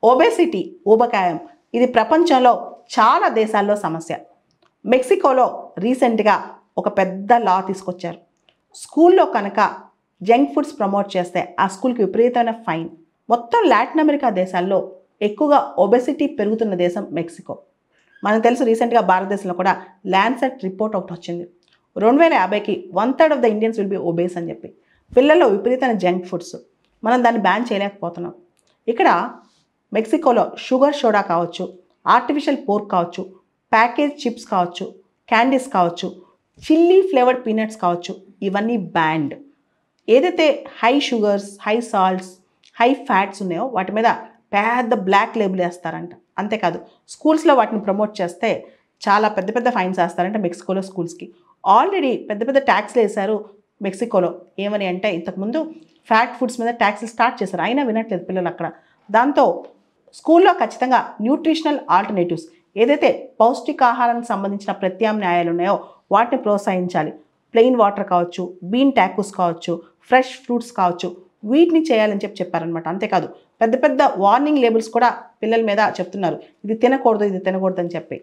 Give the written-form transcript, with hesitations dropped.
Obesity ఊబకాయం ఇది ప్రపంచంలో చాలా దేశాల్లో సమస్య. మెక్సికోలో రీసెంట్గా ఒక పెద్ద లా తీసుకొచ్చారు. స్కూల్లో కనుక జంక్ ఫుడ్స్ ప్రమోట్ చేస్తే ఆ స్కూల్కి విపరీతమైన ఫైన్. మొత్తం లాటిన్ అమెరికా దేశాల్లో ఎక్కువగా ఒబెసిటీ పెరుగుతున్న దేశం మెక్సికో. మనకు తెలుసు రీసెంట్గా భారతదేశంలో కూడా ల్యాన్సెట్ రిపోర్ట్ ఒకటి వచ్చింది. 2050కి 1/3 of the Indians will be obese అని చెప్పి. పిల్లల్లో విపరీతమైన జంక్ ఫుడ్స్, మనం దాన్ని బ్యాన్ చేయలేకపోతున్నాం. ఇక్కడ మెక్సికోలో షుగర్ సోడా కావచ్చు, ఆర్టిఫిషియల్ పోర్క్ కావచ్చు, ప్యాకేజ్ చిప్స్ కావచ్చు, క్యాండీస్ కావచ్చు, చిల్లీ ఫ్లేవర్డ్ పీనట్స్ కావచ్చు, ఇవన్నీ బ్యాండ్. ఏదైతే high sugars, high salts, high fats ఉన్నాయో వాటి మీద పెద్ద బ్లాక్ లేబుల్ వేస్తారంట. అంతేకాదు స్కూల్స్లో వాటిని ప్రమోట్ చేస్తే చాలా పెద్ద పెద్ద ఫైన్స్ వేస్తారంట మెక్సికోలో స్కూల్స్కి. ఆల్రెడీ పెద్ద పెద్ద ట్యాక్స్లు వేశారు మెక్సికోలో. ఏమని అంటే ఇంతకుముందు ఫ్యాట్ ఫుడ్స్ మీద ట్యాక్స్లు స్టార్ట్ చేశారు, అయినా వినట్లేదు పిల్లలు అక్కడ. దాంతో స్కూల్లో ఖచ్చితంగా న్యూట్రిషనల్ ఆల్టర్నేటివ్స్, ఏదైతే పౌష్టికాహారానికి సంబంధించిన ప్రత్యామ్నాయాలు ఉన్నాయో వాటిని ప్రోత్సహించాలి. ప్లెయిన్ వాటర్ కావచ్చు, బీన్ టాకోస్ కావచ్చు, ఫ్రెష్ ఫ్రూట్స్ కావచ్చు, వీటిని చేయాలని చెప్పారనమాట. అంతేకాదు పెద్ద పెద్ద వార్నింగ్ లేబుల్స్ కూడా పిల్లల మీద చెప్తున్నారు, ఇది తినకూడదు, ఇది తినకూడదు అని చెప్పి.